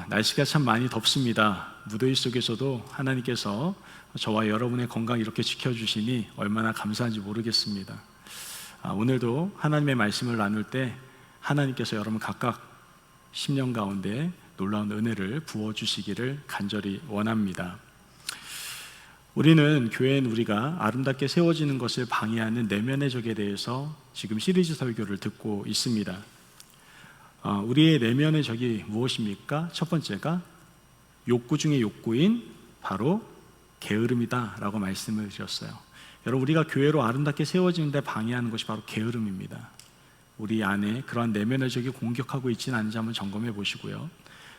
날씨가 참 많이 덥습니다. 무더위 속에서도 하나님께서 저와 여러분의 건강 이렇게 지켜주시니 얼마나 감사한지 모르겠습니다. 오늘도 하나님의 말씀을 나눌 때 하나님께서 여러분 각각 심령 가운데 놀라운 은혜를 부어주시기를 간절히 원합니다. 우리는 교회는 우리가 아름답게 세워지는 것을 방해하는 내면의 적에 대해서 지금 시리즈 설교를 듣고 있습니다. 우리의 내면의 적이 무엇입니까? 첫 번째가 욕구 중에 욕구인 바로 게으름이다 라고 말씀을 드렸어요. 여러분, 우리가 교회로 아름답게 세워지는데 방해하는 것이 바로 게으름입니다. 우리 안에 그러한 내면의 적이 공격하고 있지는 않은지 한번 점검해 보시고요.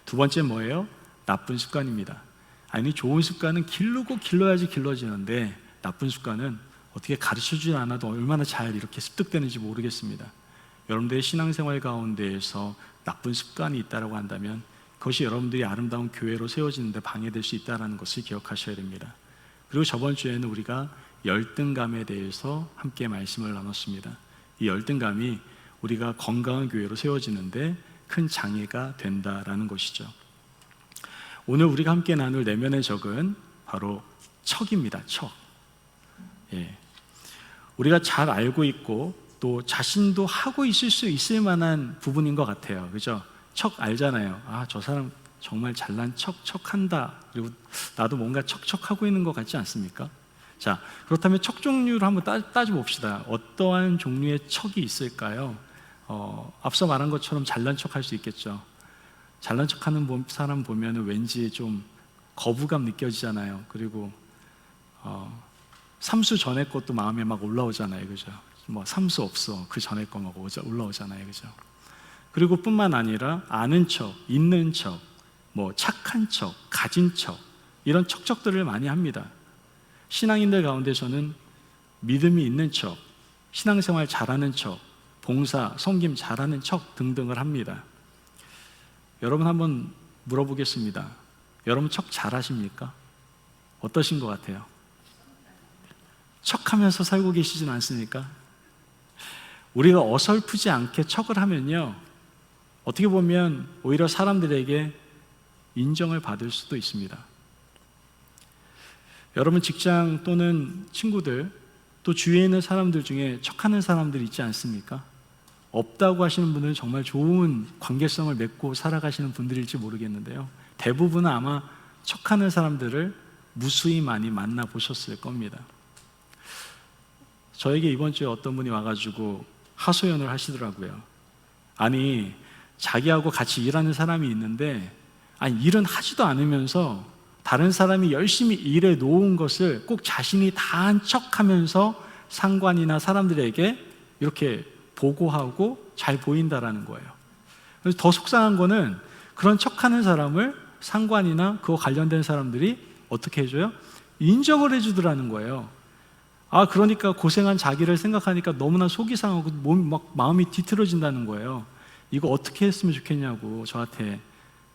두 번째 뭐예요? 나쁜 습관입니다. 아니, 좋은 습관은 기르고 길러야지 길러지는데 나쁜 습관은 어떻게 가르쳐주지 않아도 얼마나 잘 이렇게 습득되는지 모르겠습니다. 여러분들의 신앙생활 가운데에서 나쁜 습관이 있다고 한다면 그것이 여러분들이 아름다운 교회로 세워지는데 방해될 수 있다는 것을 기억하셔야 됩니다. 그리고 저번 주에는 우리가 열등감에 대해서 함께 말씀을 나눴습니다. 이 열등감이 우리가 건강한 교회로 세워지는데 큰 장애가 된다라는 것이죠. 오늘 우리가 함께 나눌 내면의 적은 바로 척입니다. 척. 우리가 잘 알고 있고 또 자신도 하고 있을 수 있을 만한 부분인 것 같아요. 그죠? 척 알잖아요. 저 사람 정말 잘난 척한다. 그리고 나도 뭔가 척하고 있는 것 같지 않습니까? 자, 그렇다면 척 종류를 한번 따져봅시다. 어떠한 종류의 척이 있을까요? 앞서 말한 것처럼 잘난 척 할 수 있겠죠. 잘난 척하는 사람 보면 왠지 좀 거부감 느껴지잖아요. 그리고 삼수 전에 것도 마음에 막 올라오잖아요. 그죠? 뭐 삼수 없어. 그 전에 거 막 올라오잖아요. 그죠? 그리고 뿐만 아니라 아는 척, 있는 척, 뭐 착한 척, 가진 척, 이런 척들을 많이 합니다. 신앙인들 가운데서는 믿음이 있는 척, 신앙생활 잘하는 척, 봉사, 섬김 잘하는 척 등등을 합니다. 여러분 한번 물어보겠습니다. 여러분 척 잘하십니까? 어떠신 것 같아요? 척하면서 살고 계시진 않습니까? 우리가 어설프지 않게 척을 하면요, 어떻게 보면 오히려 사람들에게 인정을 받을 수도 있습니다. 여러분 직장 또는 친구들, 또 주위에 있는 사람들 중에 척하는 사람들 있지 않습니까? 없다고 하시는 분들은 정말 좋은 관계성을 맺고 살아가시는 분들일지 모르겠는데요, 대부분은 아마 척하는 사람들을 무수히 많이 만나보셨을 겁니다. 저에게 이번 주에 어떤 분이 와가지고 하소연을 하시더라고요. 아니, 자기하고 같이 일하는 사람이 있는데 일은 하지도 않으면서 다른 사람이 열심히 일해 놓은 것을 꼭 자신이 다 한 척하면서 상관이나 사람들에게 이렇게 보고하고 잘 보인다라는 거예요. 그래서 더 속상한 거는 그런 척하는 사람을 상관이나 그와 관련된 사람들이 어떻게 해줘요? 인정을 해주더라는 거예요. 그러니까 고생한 자기를 생각하니까 너무나 속이 상하고 마음이 뒤틀어진다는 거예요. 이거 어떻게 했으면 좋겠냐고 저한테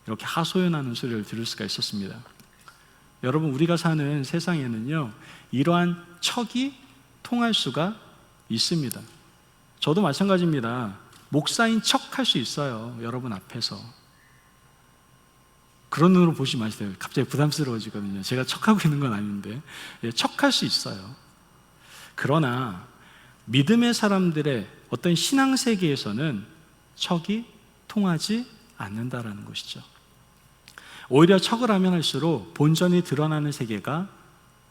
이렇게 하소연하는 소리를 들을 수가 있었습니다. 여러분, 우리가 사는 세상에는요, 이러한 척이 통할 수가 있습니다. 저도 마찬가지입니다. 목사인 척 할 수 있어요. 여러분 앞에서. 그런 눈으로 보지 마세요. 갑자기 부담스러워지거든요. 제가 척하고 있는 건 아닌데. 척할 수 있어요. 그러나 믿음의 사람들의 어떤 신앙 세계에서는 척이 통하지 않는다라는 것이죠. 오히려 척을 하면 할수록 본전이 드러나는 세계가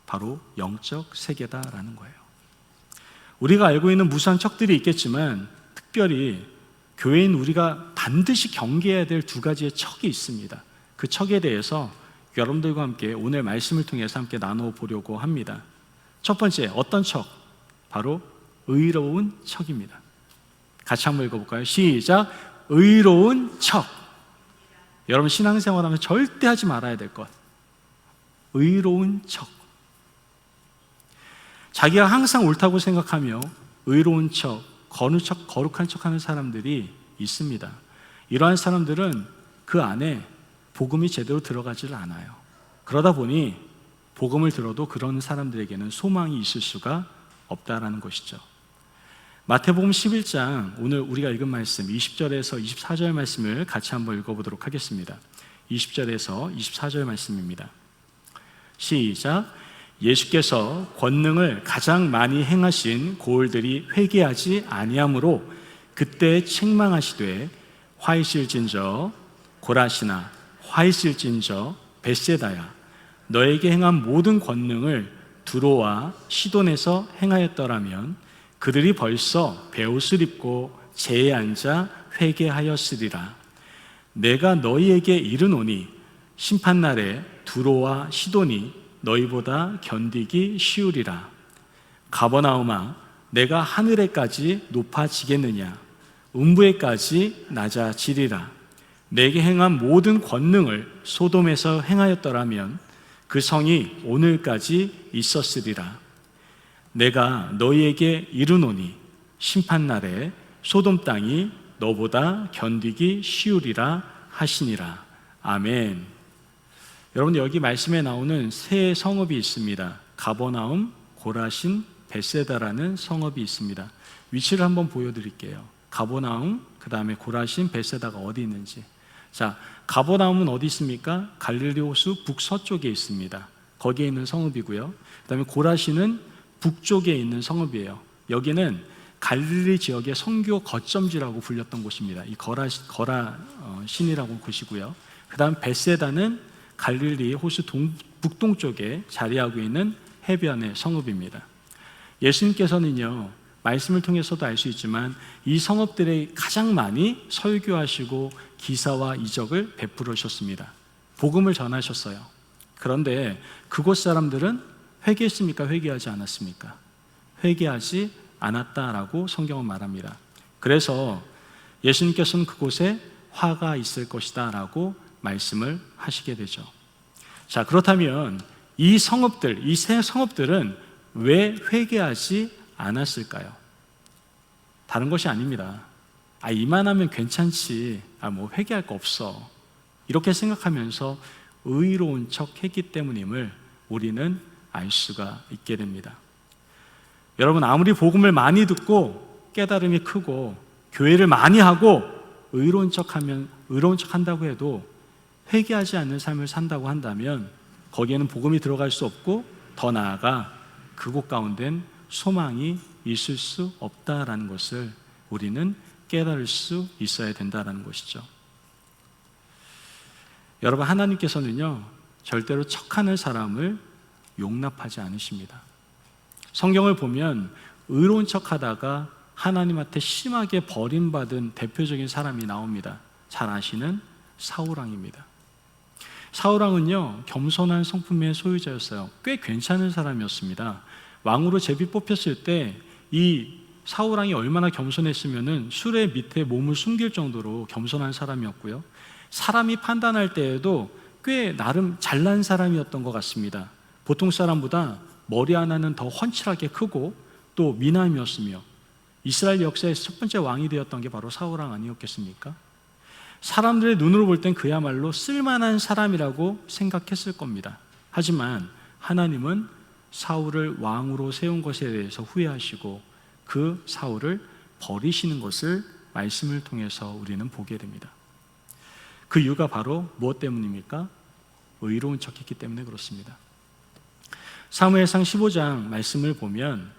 바로 영적 세계다라는 거예요. 우리가 알고 있는 무수한 척들이 있겠지만 특별히 교회인 우리가 반드시 경계해야 될 두 가지의 척이 있습니다. 그 척에 대해서 여러분들과 함께 오늘 말씀을 통해서 함께 나눠보려고 합니다. 첫 번째, 어떤 척? 바로 의로운 척입니다. 같이 한번 읽어볼까요? 시작! 의로운 척. 여러분 신앙생활하면서 절대 하지 말아야 될 것. 의로운 척. 자기가 항상 옳다고 생각하며 의로운 척, 거룩한 척하는 사람들이 있습니다. 이러한 사람들은 그 안에 복음이 제대로 들어가지를 않아요. 그러다 보니 복음을 들어도 그런 사람들에게는 소망이 있을 수가 없다라는 것이죠. 마태복음 11장 오늘 우리가 읽은 말씀 20절에서 24절 말씀을 같이 한번 읽어보도록 하겠습니다. 20절에서 24절 말씀입니다. 시작. 예수께서 권능을 가장 많이 행하신 고을들이 회개하지 아니하므로 그때 책망하시되 화 있을진저 고라시나 화 있을진저 벳세다야 너에게 행한 모든 권능을 두로와 시돈에서 행하였더라면 그들이 벌써 베옷을 입고 제에 앉아 회개하였으리라. 내가 너희에게 이르노니 심판날에 두로와 시돈이 너희보다 견디기 쉬우리라. 가버나움아 내가 하늘에까지 높아지겠느냐 음부에까지 낮아지리라. 내게 행한 모든 권능을 소돔에서 행하였더라면 그 성이 오늘까지 있었으리라. 내가 너희에게 이르노니 심판날에 소돔 땅이 너보다 견디기 쉬우리라 하시니라. 아멘. 여러분, 여기 말씀에 나오는 세 성읍이 있습니다. 가버나움, 고라신, 벳세다라는 성읍이 있습니다. 위치를 한번 보여드릴게요. 가버나움, 그 다음에 고라신, 벳세다가 어디 있는지. 자, 가버나움은 어디 있습니까? 갈릴리 호수 북서쪽에 있습니다. 거기에 있는 성읍이고요. 그 다음에 고라신은 북쪽에 있는 성읍이에요. 여기는 갈릴리 지역의 선교 거점지라고 불렸던 곳입니다. 이 거라신이라고 곳이고요. 그 다음 벳세다는 갈릴리 호수 북동쪽에 자리하고 있는 해변의 성읍입니다. 예수님께서는요, 말씀을 통해서도 알 수 있지만 이 성읍들에 가장 많이 설교하시고 기사와 이적을 베풀으셨습니다. 복음을 전하셨어요. 그런데 그곳 사람들은 회개했습니까? 회개하지 않았습니까? 회개하지 않았다라고 성경은 말합니다. 그래서 예수님께서는 그곳에 화가 있을 것이다 라고 말씀을 하시게 되죠. 자, 그렇다면 이 성읍들, 이 세 성읍들은 왜 회개하지 않았을까요? 다른 것이 아닙니다. 이만하면 괜찮지, 뭐 회개할 거 없어, 이렇게 생각하면서 의로운 척 했기 때문임을 우리는 알 수가 있게 됩니다. 여러분, 아무리 복음을 많이 듣고 깨달음이 크고 교회를 많이 하고 의로운 척 한다고 해도 회개하지 않는 삶을 산다고 한다면 거기에는 복음이 들어갈 수 없고 더 나아가 그곳 가운데는 소망이 있을 수 없다라는 것을 우리는 깨달을 수 있어야 된다는 것이죠. 여러분, 하나님께서는요, 절대로 척하는 사람을 용납하지 않으십니다. 성경을 보면 의로운 척하다가 하나님한테 심하게 버림받은 대표적인 사람이 나옵니다. 잘 아시는 사울왕입니다. 사울왕은요, 겸손한 성품의 소유자였어요. 꽤 괜찮은 사람이었습니다. 왕으로 제비 뽑혔을 때 이 사울왕이 얼마나 겸손했으면은 수레 밑에 몸을 숨길 정도로 겸손한 사람이었고요. 사람이 판단할 때에도 꽤 나름 잘난 사람이었던 것 같습니다. 보통 사람보다 머리 하나는 더 훤칠하게 크고 또 미남이었으며 이스라엘 역사에서 첫 번째 왕이 되었던 게 바로 사울왕 아니었겠습니까? 사람들의 눈으로 볼 땐 그야말로 쓸만한 사람이라고 생각했을 겁니다. 하지만 하나님은 사울을 왕으로 세운 것에 대해서 후회하시고 그 사울을 버리시는 것을 말씀을 통해서 우리는 보게 됩니다. 그 이유가 바로 무엇 때문입니까? 의로운 척했기 때문에 그렇습니다. 사무엘상 15장 말씀을 보면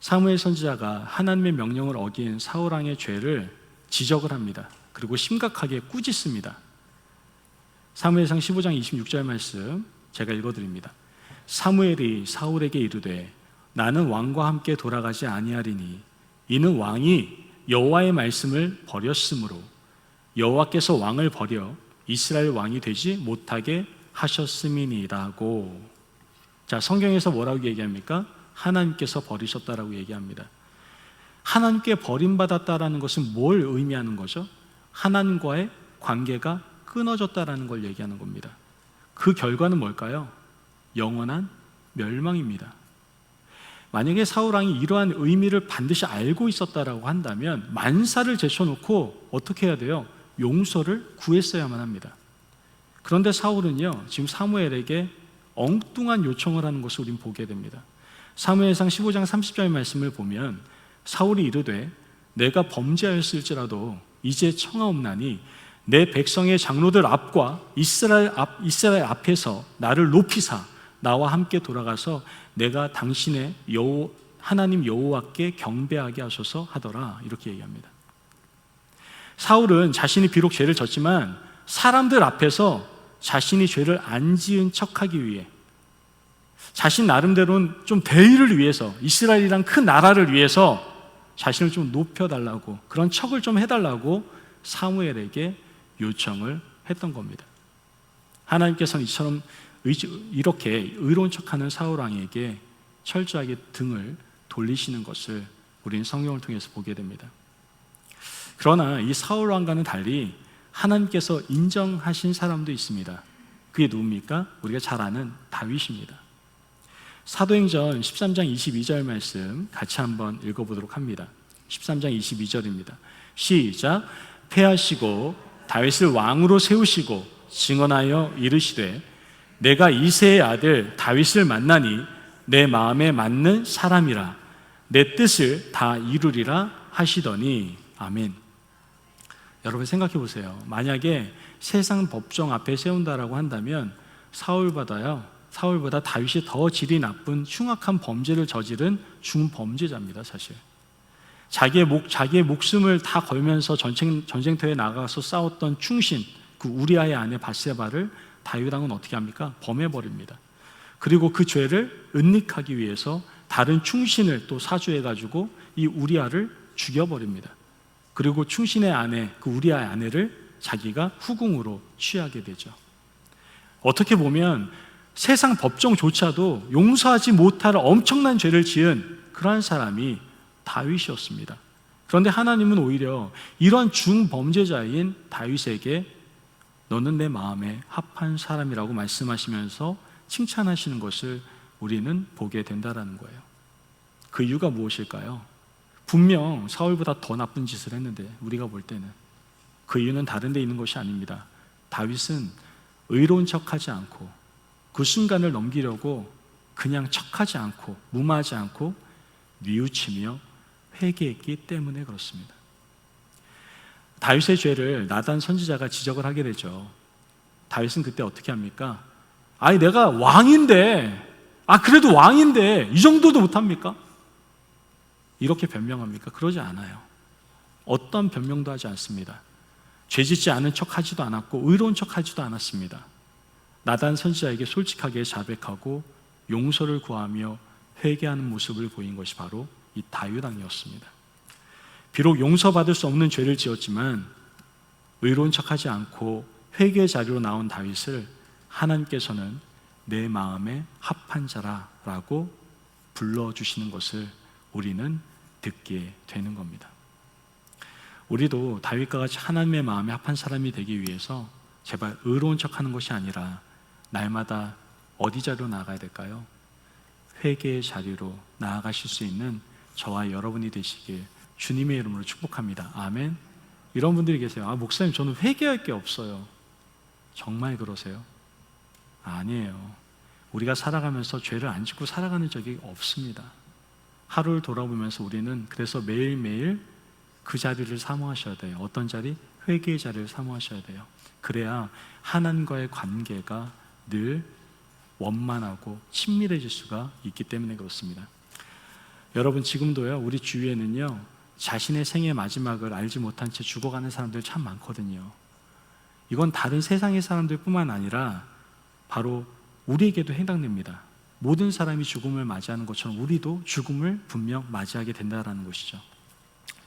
사무엘 선지자가 하나님의 명령을 어긴 사울왕의 죄를 지적을 합니다. 그리고 심각하게 꾸짖습니다. 사무엘상 15장 26절 말씀 제가 읽어드립니다. 사무엘이 사울에게 이르되 나는 왕과 함께 돌아가지 아니하리니 이는 왕이 여호와의 말씀을 버렸으므로 여호와께서 왕을 버려 이스라엘 왕이 되지 못하게 하셨음이니라고. 자, 성경에서 뭐라고 얘기합니까? 하나님께서 버리셨다라고 얘기합니다. 하나님께 버림받았다라는 것은 뭘 의미하는 거죠? 하나님과의 관계가 끊어졌다라는 걸 얘기하는 겁니다. 그 결과는 뭘까요? 영원한 멸망입니다. 만약에 사울왕이 이러한 의미를 반드시 알고 있었다라고 한다면 만사를 제쳐놓고 어떻게 해야 돼요? 용서를 구했어야만 합니다. 그런데 사울은요, 지금 사무엘에게 엉뚱한 요청을 하는 것을 우리는 보게 됩니다. 사무엘상 15장 30절 말씀을 보면 사울이 이르되 내가 범죄하였을지라도 이제 청하옵나니 내 백성의 장로들 앞과 이스라엘 앞에서 나를 높이사 나와 함께 돌아가서 내가 당신의 하나님 여호와께 경배하게 하소서 하더라. 이렇게 얘기합니다. 사울은 자신이 비록 죄를 졌지만 사람들 앞에서 자신이 죄를 안 지은 척하기 위해, 자신 나름대로는 좀 대의를 위해서, 이스라엘이란 큰 나라를 위해서 자신을 좀 높여달라고, 그런 척을 좀 해달라고 사무엘에게 요청을 했던 겁니다. 하나님께서는 이처럼 이렇게 의로운 척하는 사울 왕에게 철저하게 등을 돌리시는 것을 우리는 성경을 통해서 보게 됩니다. 그러나 이 사울 왕과는 달리 하나님께서 인정하신 사람도 있습니다. 그게 누굽니까? 우리가 잘 아는 다윗입니다. 사도행전 13장 22절 말씀 같이 한번 읽어보도록 합니다. 13장 22절입니다. 시작. 패하시고 다윗을 왕으로 세우시고 증언하여 이르시되 내가 이새의 아들 다윗을 만나니 내 마음에 맞는 사람이라 내 뜻을 다 이루리라 하시더니. 아멘. 여러분 생각해 보세요. 만약에 세상 법정 앞에 세운다라고 한다면 사울보다 다윗이 더 질이 나쁜 흉악한 범죄를 저지른 중범죄자입니다. 사실 자기의 목숨을 다 걸면서 전쟁터에 나가서 싸웠던 충신, 그 우리아의 아내 밧세바를 다윗 왕은 어떻게 합니까? 범해버립니다. 그리고 그 죄를 은닉하기 위해서 다른 충신을 또 사주해가지고 이 우리아를 죽여버립니다. 그리고 충신의 아내, 그 우리아의 아내를 자기가 후궁으로 취하게 되죠. 어떻게 보면 세상 법정조차도 용서하지 못할 엄청난 죄를 지은 그러한 사람이 다윗이었습니다. 그런데 하나님은 오히려 이런 중범죄자인 다윗에게 너는 내 마음에 합한 사람이라고 말씀하시면서 칭찬하시는 것을 우리는 보게 된다는 거예요. 그 이유가 무엇일까요? 분명 사울보다 더 나쁜 짓을 했는데 우리가 볼 때는 그 이유는 다른 데 있는 것이 아닙니다. 다윗은 의로운 척하지 않고 그 순간을 넘기려고 그냥 척하지 않고 무마하지 않고 뉘우치며 회개했기 때문에 그렇습니다. 다윗의 죄를 나단 선지자가 지적을 하게 되죠. 다윗은 그때 어떻게 합니까? 아니 내가 왕인데, 그래도 왕인데 이 정도도 못합니까? 이렇게 변명합니까? 그러지 않아요. 어떤 변명도 하지 않습니다. 죄짓지 않은 척하지도 않았고 의로운 척하지도 않았습니다. 나단 선지자에게 솔직하게 자백하고 용서를 구하며 회개하는 모습을 보인 것이 바로 이 다윗 왕이었습니다. 비록 용서받을 수 없는 죄를 지었지만 의로운 척하지 않고 회개의 자리로 나온 다윗을 하나님께서는 내 마음에 합한 자라라고 불러주시는 것을 우리는 듣게 되는 겁니다. 우리도 다윗과 같이 하나님의 마음에 합한 사람이 되기 위해서 제발 의로운 척하는 것이 아니라 날마다 어디 자리로 나아가야 될까요? 회개의 자리로 나아가실 수 있는 저와 여러분이 되시길 주님의 이름으로 축복합니다. 아멘. 이런 분들이 계세요. 목사님 저는 회개할 게 없어요. 정말 그러세요? 아니에요. 우리가 살아가면서 죄를 안 짓고 살아가는 적이 없습니다. 하루를 돌아보면서 우리는 그래서 매일매일 그 자리를 사모하셔야 돼요. 어떤 자리? 회개의 자리를 사모하셔야 돼요. 그래야 하나님과의 관계가 늘 원만하고 친밀해질 수가 있기 때문에 그렇습니다. 여러분 지금도요 우리 주위에는요 자신의 생의 마지막을 알지 못한 채 죽어가는 사람들 참 많거든요. 이건 다른 세상의 사람들 뿐만 아니라 바로 우리에게도 해당됩니다. 모든 사람이 죽음을 맞이하는 것처럼 우리도 죽음을 분명 맞이하게 된다는 것이죠.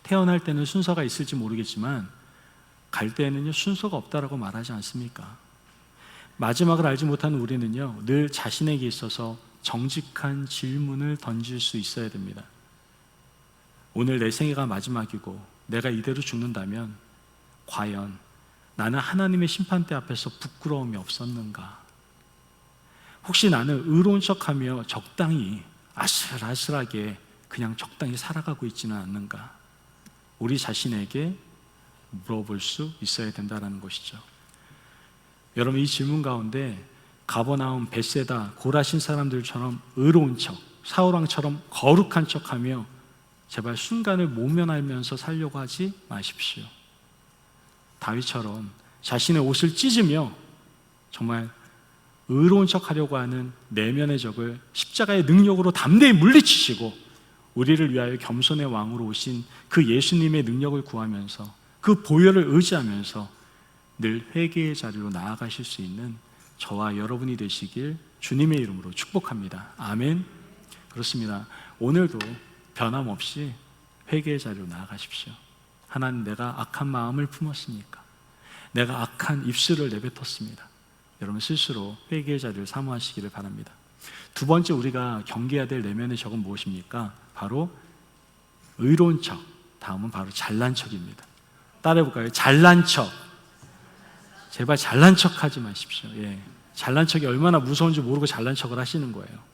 태어날 때는 순서가 있을지 모르겠지만 갈 때에는요 순서가 없다라고 말하지 않습니까? 마지막을 알지 못하는 우리는요 늘 자신에게 있어서 정직한 질문을 던질 수 있어야 됩니다. 오늘 내 생애가 마지막이고 내가 이대로 죽는다면 과연 나는 하나님의 심판대 앞에서 부끄러움이 없었는가? 혹시 나는 의로운 척하며 적당히 아슬아슬하게 그냥 적당히 살아가고 있지는 않는가? 우리 자신에게 물어볼 수 있어야 된다는 것이죠. 여러분 이 질문 가운데 가버나움, 벳세다, 고라신 사람들처럼 의로운 척, 사울왕처럼 거룩한 척하며 제발 순간을 모면하면서 살려고 하지 마십시오. 다윗처럼 자신의 옷을 찢으며 정말 의로운 척하려고 하는 내면의 적을 십자가의 능력으로 담대히 물리치시고 우리를 위하여 겸손의 왕으로 오신 그 예수님의 능력을 구하면서 그 보혈을 의지하면서 늘 회개의 자리로 나아가실 수 있는 저와 여러분이 되시길 주님의 이름으로 축복합니다. 아멘. 그렇습니다. 오늘도 변함없이 회개의 자리로 나아가십시오. 하나님, 내가 악한 마음을 품었습니까? 내가 악한 입술을 내뱉었습니다. 여러분 스스로 회개의 자리를 사모하시기를 바랍니다. 두 번째 우리가 경계해야 될 내면의 적은 무엇입니까? 바로 의로운 척, 다음은 바로 잘난 척입니다. 따라해볼까요? 잘난 척. 제발 잘난 척 하지 마십시오. 잘난 척이 얼마나 무서운지 모르고 잘난 척을 하시는 거예요.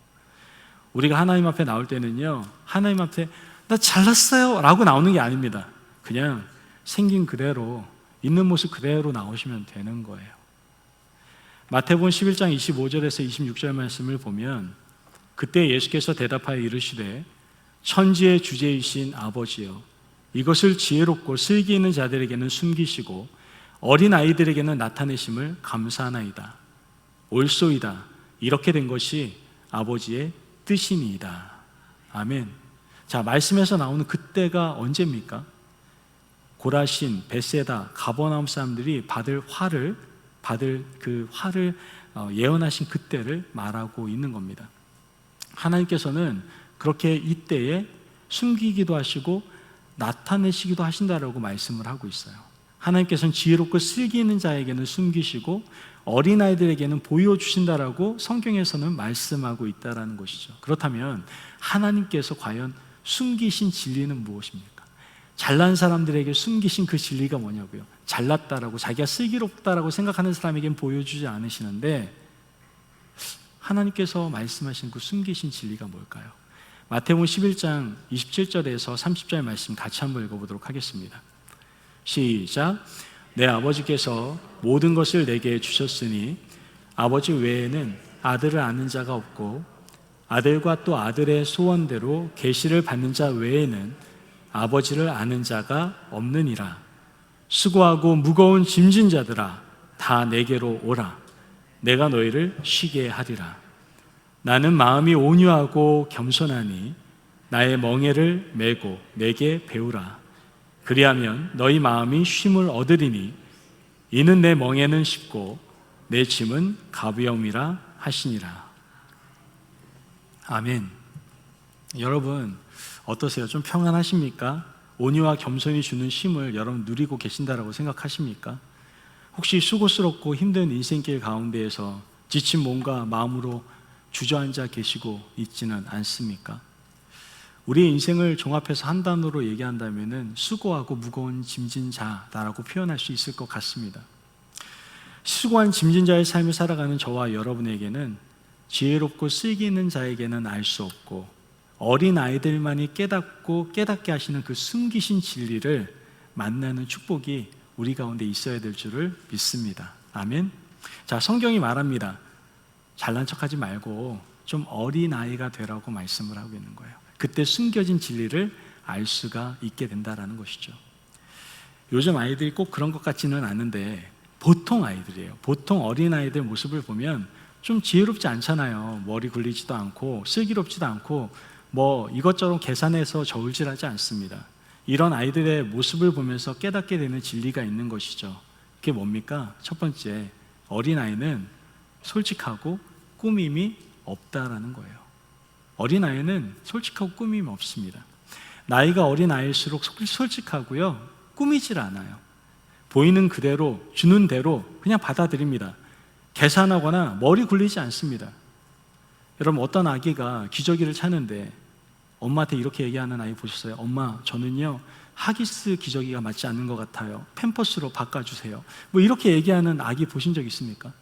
우리가 하나님 앞에 나올 때는요, 하나님 앞에 나 잘났어요 라고 나오는 게 아닙니다. 그냥 생긴 그대로, 있는 모습 그대로 나오시면 되는 거예요. 마태복음 11장 25절에서 26절 말씀을 보면 그때 예수께서 대답하여 이르시되 천지의 주제이신 아버지여, 이것을 지혜롭고 슬기 있는 자들에게는 숨기시고 어린 아이들에게는 나타내심을 감사하나이다. 옳소이다. 이렇게 된 것이 아버지의 뜻이니이다. 아멘. 자, 말씀에서 나오는 그때가 언제입니까? 고라신, 베세다, 가버나움 사람들이 받을 그 화를 예언하신 그때를 말하고 있는 겁니다. 하나님께서는 그렇게 이때에 숨기기도 하시고 나타내시기도 하신다라고 말씀을 하고 있어요. 하나님께서는 지혜롭고 슬기 있는 자에게는 숨기시고 어린아이들에게는 보여주신다라고 성경에서는 말씀하고 있다는 것이죠. 그렇다면 하나님께서 과연 숨기신 진리는 무엇입니까? 잘난 사람들에게 숨기신 그 진리가 뭐냐고요? 잘났다라고, 자기가 슬기롭다라고 생각하는 사람에게는 보여주지 않으시는데 하나님께서 말씀하신 그 숨기신 진리가 뭘까요? 마태복음 11장 27절에서 30절 말씀 같이 한번 읽어보도록 하겠습니다. 시작. 내 아버지께서 모든 것을 내게 주셨으니 아버지 외에는 아들을 아는 자가 없고 아들과 또 아들의 소원대로 계시를 받는 자 외에는 아버지를 아는 자가 없느니라. 수고하고 무거운 짐진 자들아, 다 내게로 오라. 내가 너희를 쉬게 하리라. 나는 마음이 온유하고 겸손하니 나의 멍에를 메고 내게 배우라. 그리하면 너희 마음이 쉼을 얻으리니 이는 내 멍에는 쉽고 내 짐은 가벼움이라 하시니라. 아멘. 여러분 어떠세요? 좀 평안하십니까? 온유와 겸손이 주는 쉼을 여러분 누리고 계신다라고 생각하십니까? 혹시 수고스럽고 힘든 인생길 가운데에서 지친 몸과 마음으로 주저앉아 계시고 있지는 않습니까? 우리의 인생을 종합해서 한 단어로 얘기한다면 수고하고 무거운 짐진 자다라고 표현할 수 있을 것 같습니다. 수고한 짐진 자의 삶을 살아가는 저와 여러분에게는 지혜롭고 슬기 있는 자에게는 알 수 없고 어린 아이들만이 깨닫고 깨닫게 하시는 그 숨기신 진리를 만나는 축복이 우리 가운데 있어야 될 줄을 믿습니다. 아멘. 자, 성경이 말합니다. 잘난 척하지 말고 좀 어린 아이가 되라고 말씀을 하고 있는 거예요. 그때 숨겨진 진리를 알 수가 있게 된다라는 것이죠. 요즘 아이들이 꼭 그런 것 같지는 않은데 보통 아이들이에요. 보통 어린 아이들 모습을 보면 좀 지혜롭지 않잖아요. 머리 굴리지도 않고 슬기롭지도 않고 뭐 이것저것 계산해서 저울질하지 않습니다. 이런 아이들의 모습을 보면서 깨닫게 되는 진리가 있는 것이죠. 그게 뭡니까? 첫 번째, 어린아이는 솔직하고 꾸밈이 없다라는 거예요. 어린아이는 솔직하고 꾸밈이 없습니다. 나이가 어린 아이일수록 솔직하고요, 꾸미질 않아요. 보이는 그대로, 주는 대로 그냥 받아들입니다. 계산하거나 머리 굴리지 않습니다. 여러분, 어떤 아기가 기저귀를 차는데 엄마한테 이렇게 얘기하는 아이 보셨어요? 엄마, 저는요 하기스 기저귀가 맞지 않는 것 같아요. 팸퍼스로 바꿔주세요. 뭐 이렇게 얘기하는 아기 보신 적 있습니까?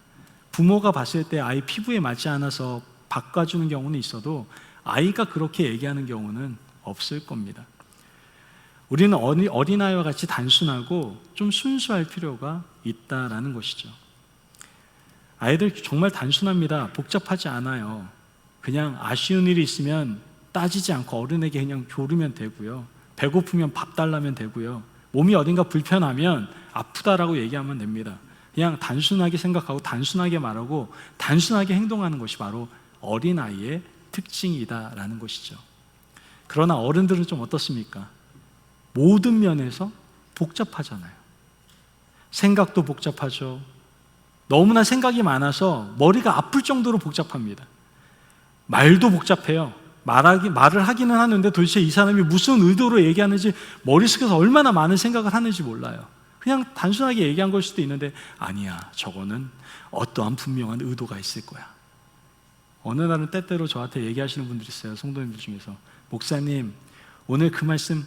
부모가 봤을 때 아이 피부에 맞지 않아서 바꿔주는 경우는 있어도 아이가 그렇게 얘기하는 경우는 없을 겁니다. 우리는 어린아이와 같이 단순하고 좀 순수할 필요가 있다라는 것이죠. 아이들 정말 단순합니다. 복잡하지 않아요. 그냥 아쉬운 일이 있으면 따지지 않고 어른에게 그냥 조르면 되고요. 배고프면 밥 달라면 되고요. 몸이 어딘가 불편하면 아프다라고 얘기하면 됩니다. 그냥 단순하게 생각하고 단순하게 말하고 단순하게 행동하는 것이 바로 어린아이의 특징이다라는 것이죠. 그러나 어른들은 좀 어떻습니까? 모든 면에서 복잡하잖아요. 생각도 복잡하죠. 너무나 생각이 많아서 머리가 아플 정도로 복잡합니다. 말도 복잡해요. 말을 하기는 하는데 도대체 이 사람이 무슨 의도로 얘기하는지 머릿속에서 얼마나 많은 생각을 하는지 몰라요. 그냥 단순하게 얘기한 걸 수도 있는데 아니야, 저거는 어떠한 분명한 의도가 있을 거야. 어느 날은 때때로 저한테 얘기하시는 분들이 있어요. 성도님들 중에서 목사님, 오늘 그 말씀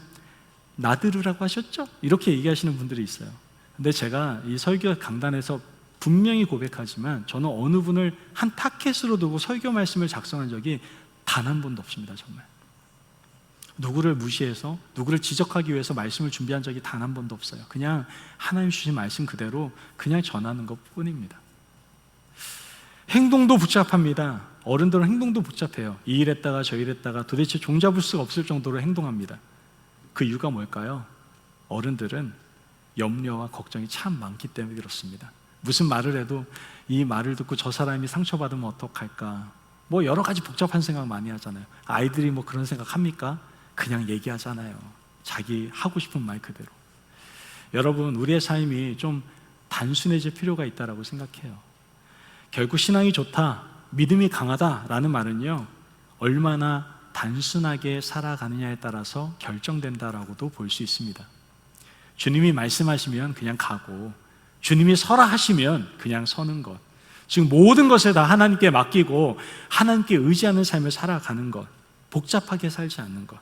나들으라고 하셨죠? 이렇게 얘기하시는 분들이 있어요. 근데 제가 이 설교 강단에서 분명히 고백하지만 저는 어느 분을 한 타켓으로 두고 설교 말씀을 작성한 적이 단 한 번도 없습니다. 정말 누구를 무시해서 누구를 지적하기 위해서 말씀을 준비한 적이 단 한 번도 없어요. 그냥 하나님 주신 말씀 그대로 그냥 전하는 것 뿐입니다. 행동도 복잡합니다. 어른들은 행동도 복잡해요. 이 일 했다가 저 일 했다가 도대체 종잡을 수가 없을 정도로 행동합니다. 그 이유가 뭘까요? 어른들은 염려와 걱정이 참 많기 때문에 그렇습니다. 무슨 말을 해도 이 말을 듣고 저 사람이 상처받으면 어떡할까, 뭐 여러 가지 복잡한 생각 많이 하잖아요. 아이들이 뭐 그런 생각 합니까? 그냥 얘기하잖아요. 자기 하고 싶은 말 그대로. 여러분, 우리의 삶이 좀 단순해질 필요가 있다고 생각해요. 결국 신앙이 좋다, 믿음이 강하다라는 말은요, 얼마나 단순하게 살아가느냐에 따라서 결정된다라고도 볼 수 있습니다. 주님이 말씀하시면 그냥 가고, 주님이 서라 하시면 그냥 서는 것, 지금 모든 것을 다 하나님께 맡기고 하나님께 의지하는 삶을 살아가는 것, 복잡하게 살지 않는 것,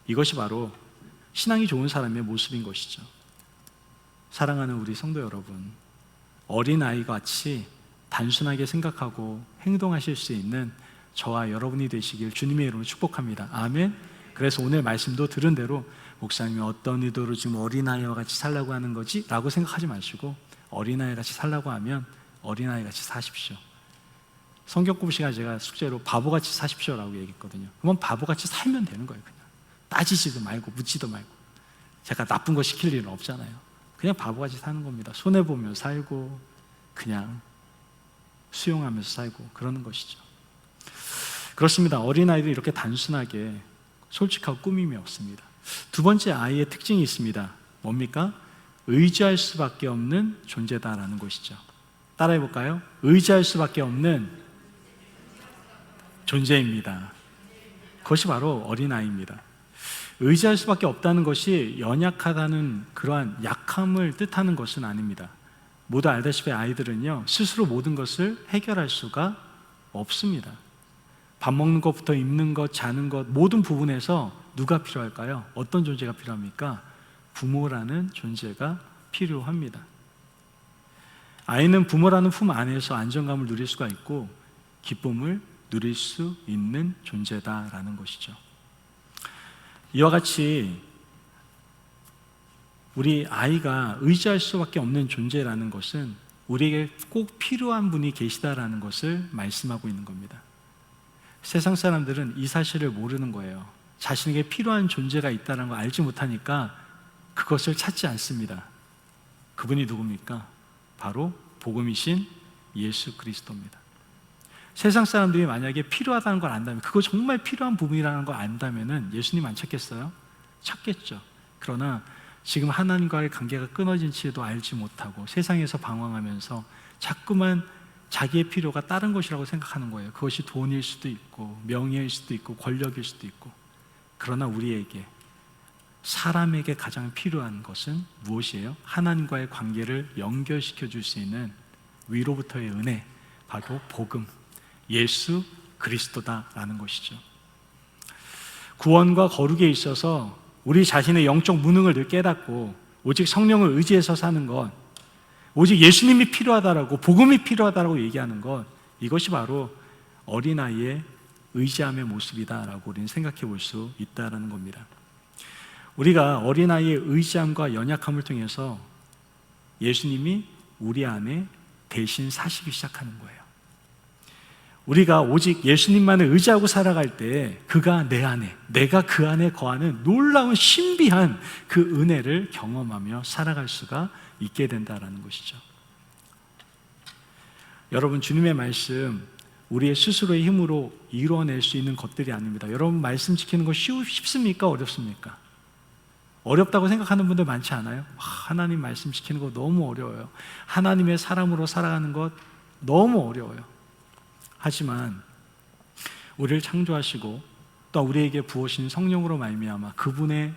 이것이 바로 신앙이 좋은 사람의 모습인 것이죠. 사랑하는 우리 성도 여러분, 어린아이와 같이 단순하게 생각하고 행동하실 수 있는 저와 여러분이 되시길 주님의 이름으로 축복합니다. 아멘. 그래서 오늘 말씀도 들은 대로 목사님이 어떤 의도로 지금 어린아이와 같이 살라고 하는 거지? 라고 생각하지 마시고 어린아이 같이 살라고 하면 어린아이 같이 사십시오. 성경 공부 시간에 제가 숙제로 바보같이 사십시오라고 얘기했거든요. 그러면 바보같이 살면 되는 거예요. 그냥 따지지도 말고 묻지도 말고. 제가 나쁜 거 시킬 일은 없잖아요. 그냥 바보같이 사는 겁니다. 손해보며 살고 그냥 수용하면서 살고 그러는 것이죠. 그렇습니다. 어린아이도 이렇게 단순하게 솔직하고 꾸밈이 없습니다. 두 번째 아이의 특징이 있습니다. 뭡니까? 의지할 수밖에 없는 존재다라는 것이죠. 따라해 볼까요? 의지할 수밖에 없는 존재입니다. 그것이 바로 어린아이입니다. 의지할 수밖에 없다는 것이 연약하다는 그러한 약함을 뜻하는 것은 아닙니다. 모두 알다시피 아이들은요, 스스로 모든 것을 해결할 수가 없습니다. 밥 먹는 것부터 입는 것, 자는 것, 모든 부분에서 누가 필요할까요? 어떤 존재가 필요합니까? 부모라는 존재가 필요합니다. 아이는 부모라는 품 안에서 안정감을 누릴 수가 있고 기쁨을 누릴 수 있는 존재다라는 것이죠. 이와 같이 우리 아이가 의지할 수밖에 없는 존재라는 것은 우리에게 꼭 필요한 분이 계시다라는 것을 말씀하고 있는 겁니다. 세상 사람들은 이 사실을 모르는 거예요. 자신에게 필요한 존재가 있다는 걸 알지 못하니까 그것을 찾지 않습니다. 그분이 누굽니까? 바로 복음이신 예수 그리스도입니다. 세상 사람들이 만약에 필요하다는 걸 안다면, 그거 정말 필요한 부분이라는 걸 안다면 예수님 안 찾겠어요? 찾겠죠. 그러나 지금 하나님과의 관계가 끊어진지도 알지 못하고 세상에서 방황하면서 자꾸만 자기의 필요가 다른 것이라고 생각하는 거예요. 그것이 돈일 수도 있고 명예일 수도 있고 권력일 수도 있고. 그러나 우리에게, 사람에게 가장 필요한 것은 무엇이에요? 하나님과의 관계를 연결시켜 줄 수 있는 위로부터의 은혜, 바로 복음, 예수 그리스도다라는 것이죠. 구원과 거룩에 있어서 우리 자신의 영적 무능을 늘 깨닫고 오직 성령을 의지해서 사는 것, 오직 예수님이 필요하다라고, 복음이 필요하다라고 얘기하는 것, 이것이 바로 어린아이의 의지함의 모습이다라고 우리는 생각해 볼 수 있다는 겁니다. 우리가 어린아이의 의지함과 연약함을 통해서 예수님이 우리 안에 대신 사시기 시작하는 거예요. 우리가 오직 예수님만을 의지하고 살아갈 때 그가 내 안에, 내가 그 안에 거하는 놀라운 신비한 그 은혜를 경험하며 살아갈 수가 있게 된다는 것이죠. 여러분, 주님의 말씀 우리의 스스로의 힘으로 이루어낼 수 있는 것들이 아닙니다. 여러분, 말씀 지키는 거 쉽습니까? 어렵습니까? 어렵다고 생각하는 분들 많지 않아요? 하나님 말씀 지키는 거 너무 어려워요. 하나님의 사람으로 살아가는 것 너무 어려워요. 하지만 우리를 창조하시고 또 우리에게 부으신 성령으로 말미암아 그분의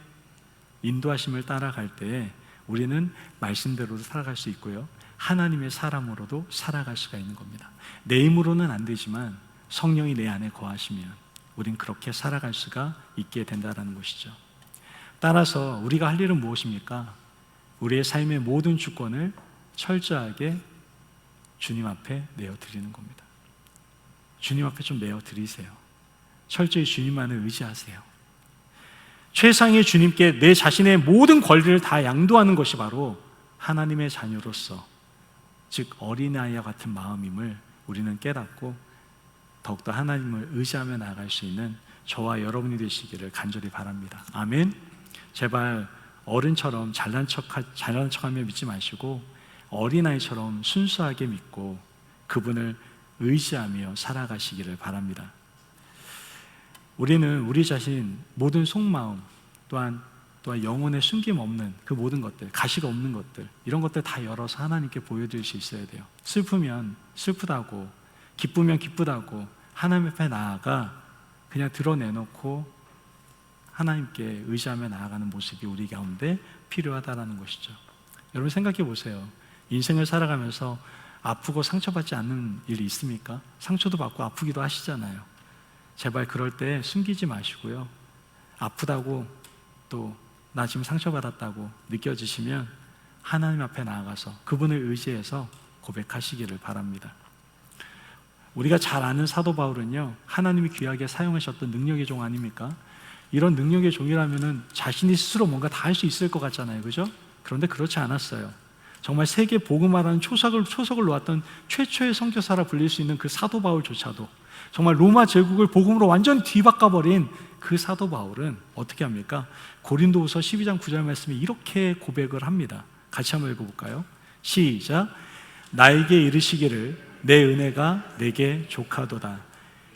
인도하심을 따라갈 때에 우리는 말씀대로도 살아갈 수 있고요, 하나님의 사람으로도 살아갈 수가 있는 겁니다. 내 힘으로는 안 되지만 성령이 내 안에 거하시면 우린 그렇게 살아갈 수가 있게 된다는 것이죠. 따라서 우리가 할 일은 무엇입니까? 우리의 삶의 모든 주권을 철저하게 주님 앞에 내어드리는 겁니다. 주님 앞에 좀 내어드리세요. 철저히 주님만을 의지하세요. 최상의 주님께 내 자신의 모든 권리를 다 양도하는 것이 바로 하나님의 자녀로서, 즉 어린아이와 같은 마음임을 우리는 깨닫고 더욱더 하나님을 의지하며 나아갈 수 있는 저와 여러분이 되시기를 간절히 바랍니다. 아멘. 제발 어른처럼 잘난 척하며 믿지 마시고 어린아이처럼 순수하게 믿고 그분을 의지하며 살아가시기를 바랍니다. 우리는 우리 자신 모든 속마음 또한 영혼에 숨김없는 그 모든 것들, 가시가 없는 것들, 이런 것들 다 열어서 하나님께 보여드릴 수 있어야 돼요. 슬프면 슬프다고, 기쁘면 기쁘다고 하나님 앞에 나아가 그냥 드러내놓고 하나님께 의지하며 나아가는 모습이 우리 가운데 필요하다는 것이죠. 여러분, 생각해 보세요. 인생을 살아가면서 아프고 상처받지 않는 일이 있습니까? 상처도 받고 아프기도 하시잖아요. 제발 그럴 때 숨기지 마시고요, 아프다고 또 나 지금 상처받았다고 느껴지시면 하나님 앞에 나아가서 그분을 의지해서 고백하시기를 바랍니다. 우리가 잘 아는 사도 바울은요, 하나님이 귀하게 사용하셨던 능력의 종 아닙니까? 이런 능력의 종이라면은 자신이 스스로 뭔가 다 할 수 있을 것 같잖아요, 그죠? 그런데 그렇지 않았어요. 정말 세계 복음화라는 초석을 놓았던 최초의 선교사라 불릴 수 있는 그 사도 바울조차도, 정말 로마 제국을 복음으로 완전히 뒤바꿔버린 그 사도 바울은 어떻게 합니까? 고린도후서 12장 9절 말씀에 이렇게 고백을 합니다. 같이 한번 읽어볼까요? 시작. 나에게 이르시기를 내 은혜가 내게 족하도다.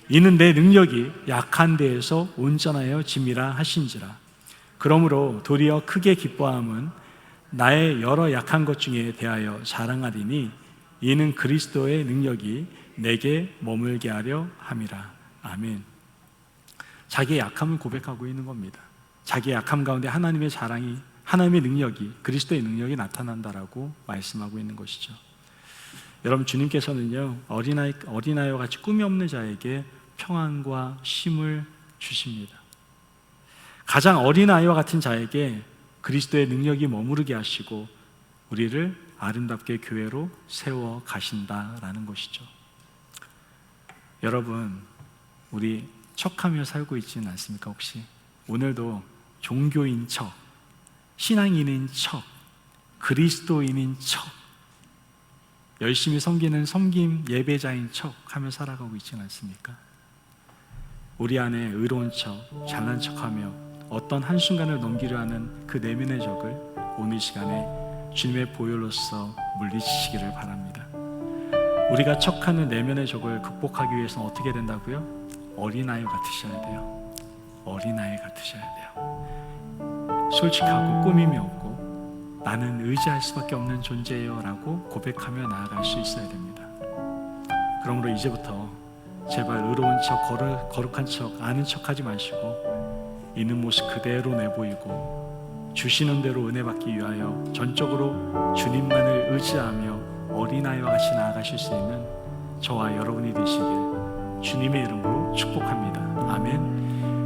이는 내 능력이 약한 데에서 온전하여 짐이라 하신지라. 그러므로 도리어 크게 기뻐함은 나의 여러 약한 것 중에 대하여 자랑하리니 이는 그리스도의 능력이 내게 머물게 하려 함이라. 아멘. 자기의 약함을 고백하고 있는 겁니다. 자기의 약함 가운데 하나님의 자랑이, 하나님의 능력이, 그리스도의 능력이 나타난다라고 말씀하고 있는 것이죠. 여러분, 주님께서는요, 어린아이와 같이 꿈이 없는 자에게 평안과 쉼을 주십니다. 가장 어린아이와 같은 자에게 그리스도의 능력이 머무르게 하시고 우리를 아름답게 교회로 세워 가신다라는 것이죠. 여러분, 우리 척하며 살고 있지는 않습니까? 혹시 오늘도 종교인 척, 신앙인인 척, 그리스도인인 척, 열심히 섬기는 섬김 예배자인 척 하며 살아가고 있지는 않습니까? 우리 안에 의로운 척, 잘난 척하며 어떤 한순간을 넘기려 하는 그 내면의 적을 오늘 시간에 주님의 보혈로서 물리치시기를 바랍니다. 우리가 척하는 내면의 적을 극복하기 위해서는 어떻게 된다고요? 어린아이 같으셔야 돼요. 어린아이 같으셔야 돼요. 솔직하고 꾸밈이 없고 나는 의지할 수밖에 없는 존재예요 라고 고백하며 나아갈 수 있어야 됩니다. 그러므로 이제부터 제발 의로운 척, 거룩한 척, 아는 척 하지 마시고 있는 모습 그대로 내보이고 주시는 대로 은혜 받기 위하여 전적으로 주님만을 의지하며 어린아이와 같이 나아가실 수 있는 저와 여러분이 되시길 주님의 이름으로 축복합니다. 아멘.